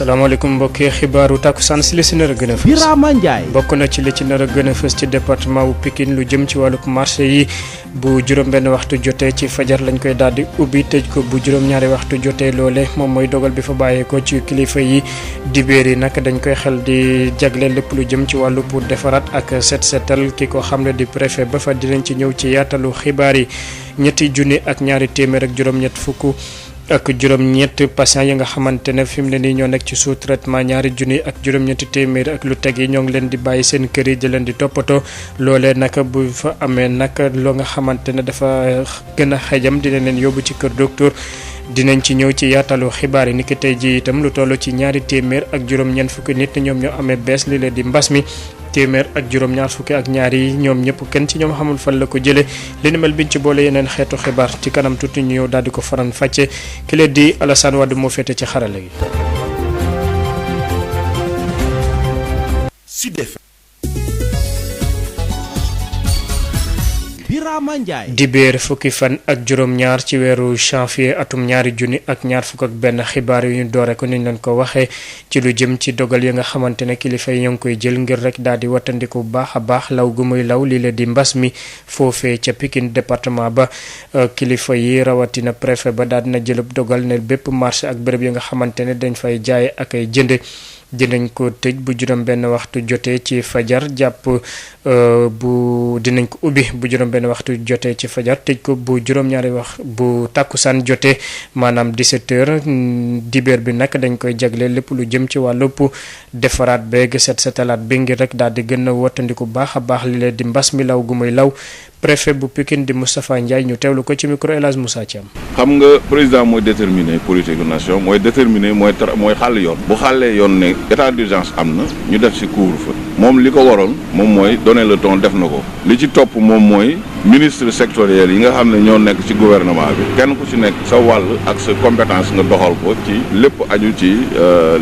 salaamaaleykum mbokki xibaaru takkusaan si li si nar a gën a fës. Birama Ndiaye bokk na ci li ci nar a gën a fës ci département bu Pikine lu jëm ci wàllub marché yi bu juróom-benn waxtu jotee ci fajar lañ koy daal di ubbi tëj ko bu juróom-ñaari waxtu jotee loole moom mooy dogal bi fa bàyyeekoo ci kilifa yi dibéer yi nag dañ koy xel di jagle lépp lu jëm ci wàllu pour defaraat ak set setal ki ko xam ne di préfet ba fa dinañ ci ñëw ci yaatalu xibaar yi ñetti junni ak ñaari téeméer ak juróom-ñett fukk. ak juróom-ñett patients yi nga xamante ne fi mu ne nii ñoo nekk ci sous traitement ñaari junni ak juróom-ñetti téeméer ak lu teg yi ñoo ngi leen di bàyyi seen kër yi di leen di toppatoo loolee nag bu fa amee nag loo nga xamante ne dafa gën a xejam dina leen yóbbu ci kër docteur dinañ ci ñëw ci yaatalu xibaar yi ni ki tey ji itam lu toll ci ñaari téeméer ak juróom-ñeent fukki nit ñoom ñoo amee bees li leen di mbas mi. téeméer ak juróom-ñaar fukki ak ñaar yi ñoom ñëpp kenn ci ñoom xamul fan la ko jëlee li ni mel biñ ci boole yeneen xeetu xibaar ci kanam tuuti ñu ñëw daal di ko faran fàcce ki leen di Alassane Wade moo féete ci xarala gi. Birama Ndiaye dibéer fukki fan ak juróom-ñaar ci weeru janvier atum ñaari junni ak ñaar fukk ak benn xibaar yu ñu doore ko niñ leen ko waxee ci lu jëm ci dogal yi nga xamante ne kilifa yi ñoo ngi koy jël ngir rek daal di wattandiku bu baax a baax law gu muy law lii la di mbas mi foofee ca Pikine département ba kilifa yi rawatina préfet ba daal dina jëlub dogal ne bépp marché ak béréb yi nga xamante ne dañ fay jaay ak ay jënde dinañ ko tëj bu juróom benn waxtu jotee ci fajar jàpp dinañ ko ubbi bu juróom benn waxtu jotee ci fajar tëj ko bu juróom-ñaari wax bu tàkkusaan jotee maanaam 17h dibeer bi nag dañ koy jagle lépp lu jëm ci wàllup defaraat beeg set setalaat bi ngir rek daal di gën a wattandiku baax a baax li leen di mbas mi law gu muy law préfet bu Pikine di Moustapha Ndiaye ñu teewlu ko ci micro El Hadj Moussa Thiam. xam nga président mooy déterminer politique de nation mooy déterminer mooy xàll yoon bu xàllee yoon ne état d'urgence am na ñu def ci couvre-feu moom li ko waroon moom mooy donner le ton def na ko li ci topp moom mooy ministre sectoriel yi nga xam ne ñoo nekk ci gouvernement bi kenn ku ci nekk sa wàll ak sa compétence nga doxal ko ci lépp aju ci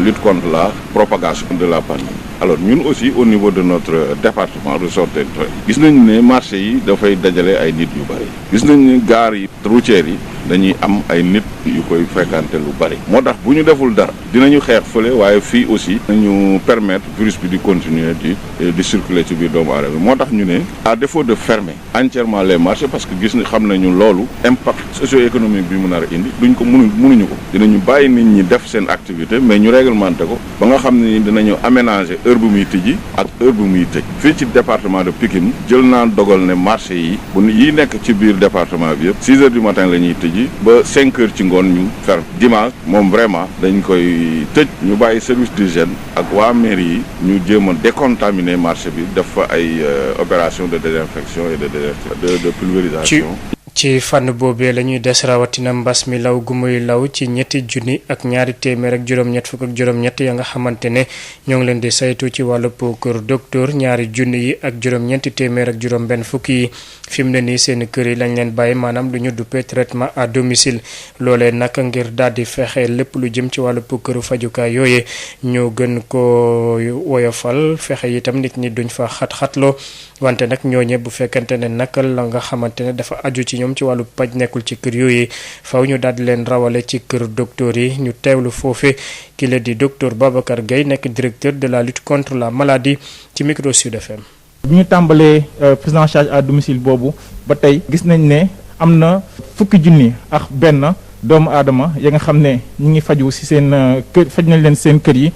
lutte contre la propagation de la pandémie. alors ñun aussi au niveau de notre département ressort territorial gis nañu ne marché yi dafay dajale ay nit yu bëri gis nañu ne gares yi routières yi dañuy am ay nit yu koy fréquenter lu bëri moo tax bu ñu deful dara dinañu xeex fële waaye fii aussi nañu permettre virus bi di continuer di circuler ci biir doomu aadama moo tax ñu ne à défaut de fermer entièrement les marchés parce que gis ni xam nañu loolu impact socio-économique bi mu nar a indi duñ ko mënuñu ko dinañu bàyyi nit ñi def seen activité mais ñu réglementé ko ba nga xam ne dinañu aménager heure bu muy tijji ak heure bu muy tëj fii ci département de Pikine jël naa dogal ne marché yi yi nekk ci biir département bi yëpp 6 heures du matin la ñuy tëjji ba 5 heures ci ngoon ñu ferme dimanche moom vraiment dañ koy tëj ñu bàyyi service d'hygiène ak waa mairie yi ñu jéem a décontaminer marché bi def fa ay opération de désinfection et de pulvérisation. ci fànn boobee la ñuy des rawatina mbas mi law gu muy law ci ñetti junni ak ñaari téeméer ak juróom-ñett fukk ak juróom-ñett ya nga xamante ne ñoo ngi leen di saytu ci wàllu kër docteur ñaari junni yi ak juróom-ñeenti téeméer ak juróom-benn fukk yi fi mu ne nii seen kër yi lañ leen bàyyi maanaam lu ñu duppee traitement à domicile loolee nag ngir daal di fexe lépp lu jëm ci wàllu këru fajukaay yooyee ñoo gën ko woyofal fexe itam nit ñi duñ fa xat-xatloo wante nag ñooñe bu fekkente ne nag la nga xamante ne dafa aju ci ñoom ci wàllu paj nekkul ci kër yooyu faw ñu daal di leen rawale ci kër docteur yi ñu teewlu foofe ki la di docteur Babacar Gueye nekk directeur de la lutte contre la maladie ci micro Sud FM. bi ñu tàmbalee prise en charge à domicile boobu ba tey gis nañ ne am na fukki junni ak benn doomu aadama ya nga xam ne ñu ngi faju ci seen kër faj nañ leen seen kër yi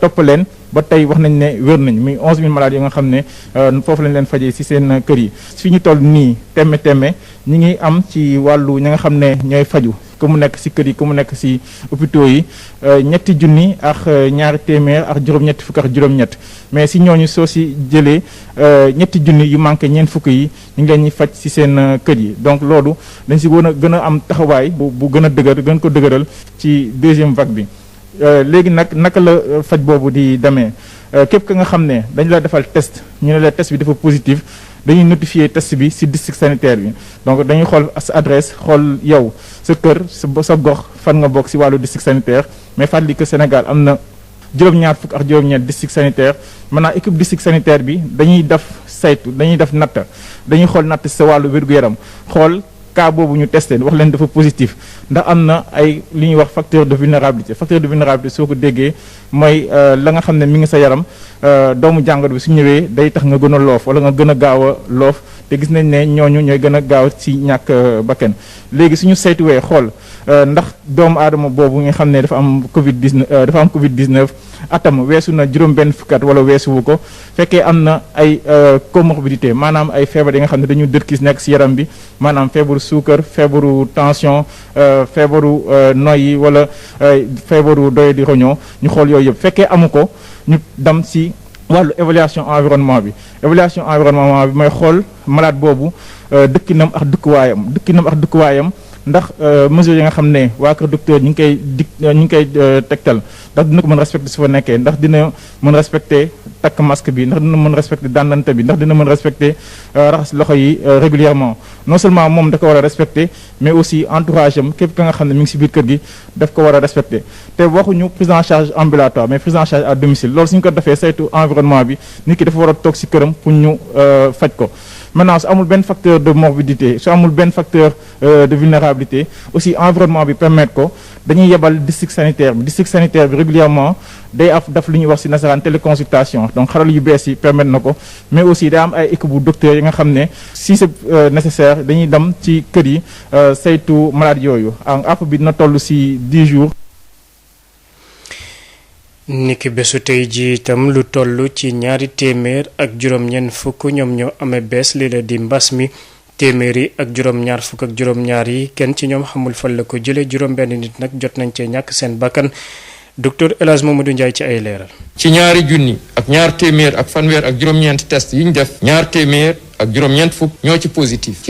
topp leen ba tey wax nañ ne wér nañ muy 11000 malades yi nga xam ne foofu lañ leen fajee ci seen kër yi fi ñu toll nii temme ñi ngi am ci wàllu ñi nga xam ne ñooy faju ku mu nekk ci kër yi ku mu nekk ci hôpitaux yi ñetti junni ak ñaari téeméer ak juróom-ñetti fukk ak juróom-ñett mais ci ñooñu soo ci jëlee ñetti junni yu manqué ñeent fukk yi ñu ngi leen ñuy faj ci seen kër yi donc loolu dañ ci gën a am taxawaay bu gën a dëgër gën ko dëgëral ci deuxième vague bi léegi nag naka la faj boobu di demee képp ka nga xam ne dañu la defal test ñu ne la test bi dafa positif dañuy notifier test bi ci district sanitaire bi donc dañuy xool sa adresse xool yow sa kër sa gox fan nga bokk ci wàllu district sanitaire mais fàttali que Sénégal am na juróom-ñaar fukk ak juróom-ñeent district sanitaire maintenant équipe district sanitaire bi dañuy def saytu dañuy def natt dañuy xool natt ci sa wàllu wér-gu-yaram xool cas boobu ñu testé wax leen dafa positif ndax am na ay li ñuy wax facteur de vulnérabilité soo ko déggee mooy la nga xam ne mi ngi sa yaram doomu jàngoro bi su ñëwee day tax nga gën a loof wala nga gën a gaaw a loof te gis nañ ne ñooñu ñooy gën a gaaw ci ñàkk bakkan léegi suñu saytuwee xool ndax doomu aadama boobu nga xam ne dafa am Covid-19 atam weesu na juróom-benn fukki at wala weesuwu ko fekkee am na ay comorbidité maanaam ay feebar yi nga xam ne dañu dërkis nekk ci yaram bi maanaam feebaru suukar feebaru tension feebaru noyyi wala feebaru doye di roñoo ñu xool yooyu yëpp fekkee amu ko ñu dem ci wàllu évaluation environnement bi mooy xool malade boobu dëkkinam ak dëkkuwaayam ndax mesures yi nga xam ne waa kër docteur ñu ngi koy tegtal ndax dina ko mën respecter su fa nekkee ndax dina mën respecter takk masque bi ndax dina mën respecter dandante bi ndax dina mën respecter raxas loxo yi régulièrement non seulement moom da ko war a respecter mais aussi entourage am képp ka nga xam ne mi ngi ci biir kër gi daf ko war a respecter te waxuñu prise en charge ambulatoire mais prise en charge à domicile loolu suñu ko defee saytu environnement bi nit ki dafa war a toog ci këram pour ñu faj ko. Maintenant su amul benn facteur de morbidité su amul benn facteur de vulnérabilité aussi environnement bi permettre ko dañuy yebal district sanitaire bi régulièrement day daf lu ñuy wax ci nasaraan téléconsultation donc xaral yu bees yi permettre na ko mais aussi day am ay équipe bu docteur yi nga xam ne si c'est nécessaire dañuy dem ci kër yi saytu malade yooyu app bi dina toll ci 10 jours. niki bésu tey ji itam lu toll ci ñaari téeméer ak juróom-ñeent fukk ñoom ñoo amee bees li la di mbas mi téeméeri ak juróom-ñaar fukk ak juróom-ñaar yi kenn ci ñoom xamul fan la ko jëlee juróom-benn nit nag jot nañ cee ñàkk seen bakkan docteur El Hadj Mamadou Ndiaye ci ay leeral. ci ñaari junni ak ñaar téeméer ak fanweer ak juróom-ñeent test yi ñu def ñaar téeméer ak juróom-ñeent fukk ñoo ci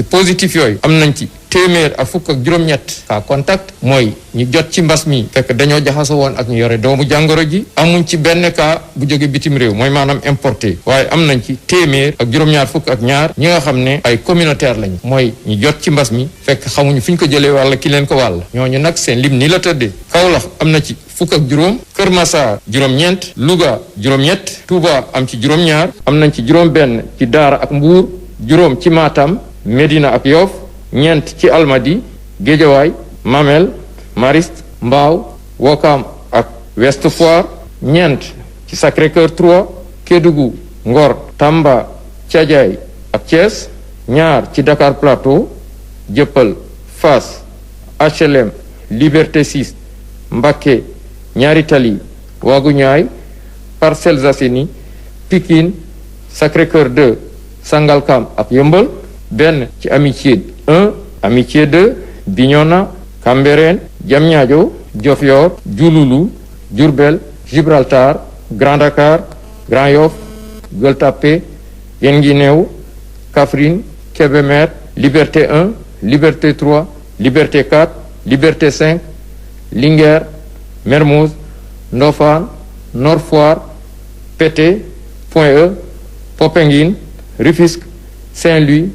positif yooyu am nañ ci téeméer ak fukk ak juróom-ñett cas contact mooy ñu jot ci mbas mi fekk dañoo jaxasoo woon ak ñu yore doomu jàngoro ji amuñ ci benn cas bu jóge bitim réew mooy maanaam importé waaye am nañ ci téeméer ak juróom-ñaar fukk ak ñaar ñi nga xam ne ay communautaire lañu mooy ñu jot ci mbas mi fekk xamuñu fi ñu ko jëlee walla ki leen ko wàll ñooñu nag seen lim ni la tëddee Kaolack am na ci fukk ak juróom Kër Massar juróom-ñeent Louga juróom-ñett Touba am ci juróom-ñaar am nañ ci juróom-benn ci Daara ak Mbuur juróom ci Matam Médina ak Yoff ñeent ci Almadi Géejawaay Mamel Mariste Mbao Wokam ak Ouest Foire ñeent ci Sacré-Cœur 3 Kédougou Ngor Tamba Thiadiaye ak Thiès ñaar ci Dakar Plateau Dieuppeul Fass HLM Liberté 6 Mbacké Ñaari Tali Ouagouñaay Parcelles Assainies Pikine Sacré-Cœur 2 Sangalkam ak Yeumbeul benn ci Amitié 1 Amitié 2 Bignona Cambérène Diamniadio Diofior Diouloulou Diourbel Gibraltar Grand Dakar Grand Yoff Gueule Tapée Guinguinéo Kaffrine Kébémer Liberté 1 Liberté 3 Liberté 4 Liberté 5 Linguère Mermoz Ndofane Nord Foire Pété Point E Popenguine Rufisque Saint-Louis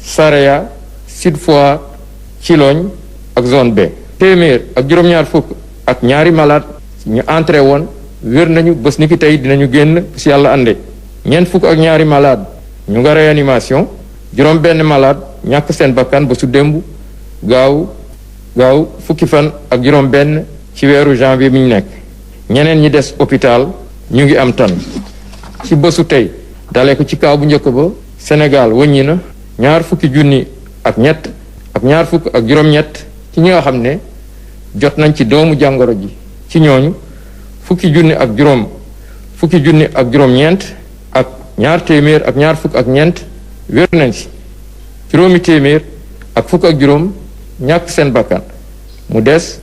Saraya Sud Foire Thilogne ak zone B téeméer ak juróom-ñaar fukk ak ñaari malade ñu entré woon wér nañu bés ni ki tey dinañu génn ci yàlla ànde ñeent fukk ak ñaari malade ñu nga réanimation juróom benn malade ñàkk seen bakkan ba su démb gaaw fukki fan ak juróom benn ci weeru janvier bi ñu nekk ñeneen ñi des hôpital ñu ngi am tan ci bésu tey dalee ko ci kaw bu njëkk ba Sénégal wëññi na ñaar fukki junni ak ñett ak ñaar fukk ak juróom-ñett ci ñi nga xam ne jot nañ ci doomu jàngoro ji ci ñooñu fukki junni ak juróom-ñeent ak ñaar téeméer ak ñaar fukk ak ñeent wér nañ ci juróomi téeméer ak fukk ak juróom ñàkk seen bakkan mu des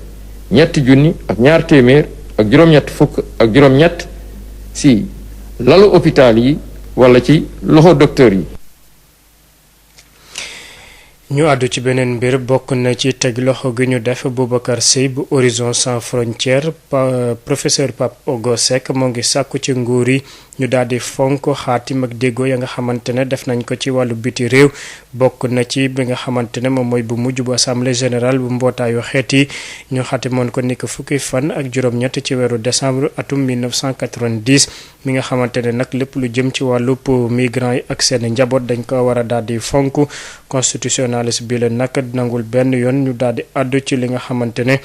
ñetti junni ak ñaar téeméer ak juróom-ñett fukk ak juróom-ñett si lalu hôpital yi wala ci loxo docteur yi. ñu àddu ci beneen mbir bokk na ci teg loxo gi ñu def Boubacar Seye bu Horizon Sans Frontières professeur Pape Ogo Seck moo ngi sàkku ci nguur yi ñu daal di fonk xaatim ak déggoo ya nga xamante ne def nañ ko ci wàllu biti réew bokk na ci bi nga xamante ne moom mooy bu mujj bu assemblée générale bu mbootaayu xeet yi ñu xaatimoon ko ni ko fukki fan ak juróom-ñett ci weeru décembre atum 1990 mi nga xamante ne nag lépp lu jëm ci wàllu migrants yi ak seen njaboot dañ ko war a daal di fonk constitutionnaliste bi la nag nangul benn yoon ñu daal di àddu ci li nga xamante ne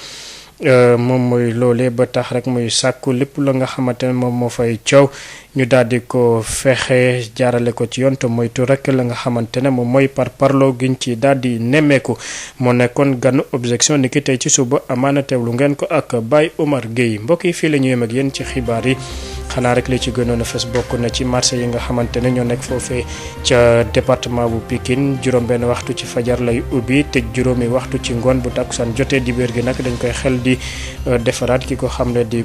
moom mooy loolee ba tax rek muy sàkku lépp la nga xamante ne moom moo fay coow ñu daal di ko fexe jaarale ko ci yoon te moytu rek la nga xamante ne moom mooy par parloo giñ ci daal di nemmeeku moo nekkoon gànnu objection ni ki tey ci suba amaana teewlu ngeen ko ak Baye Omar Gueye mbokk yi fii la ñu yem ak yéen ci xibaar yi. xanaa rek li ci gënoon a fës bokk na ci marché yi nga xamante ne ñoo nekk foofee ca département bu Pikine juróom-benn waxtu ci fajar lay ubbi tëj juróomi waxtu ci ngoon bu takkusaan jotee dibéer gi nag dañ koy xel di defaraat ki ko xam ne di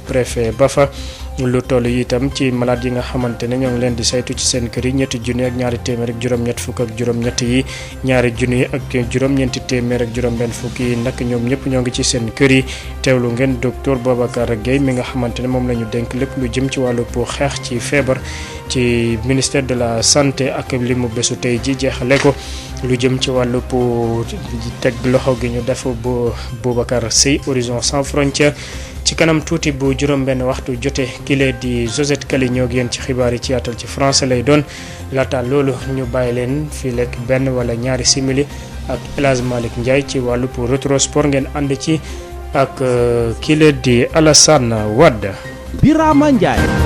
préfet ba fa lu toll itam ci malade yi nga xamante ne ñoo ngi leen di saytu ci seen kër yi ñetti junni ak ñaari téeméer ak juróom-ñett fukk ak juróom-ñett yi ñaari junni ak juróom-ñeenti téeméer ak juróom-benn fukk yi nag ñoom ñëpp ñoo ngi ci seen kër yi teewlu ngeen docteur Babacar Gueye mi nga xamante ne moom la ñu dénk lépp lu jëm ci wàllu pour xeex ci feebar ci ministère de la santé ak li mu bésu tey ji jeexale ko lu jëm ci wàllu pour teg loxo gi ñu def bu Boubacar Seye Horizon Sans Frontières ci kanam tuuti bu juróom-benn waxtu jotee kile di Josette Kali ñoo ak yéen ci xibaar yi ci yaatal ci français lay doon laata loolu ñu bàyyi leen fii lekk benn wala ñaari simili ak El Hadj Malick Ndiaye ci wàllu pour rétro sport ngeen ànd ci ak kile di Alassane Wade. Birama Ndiaye.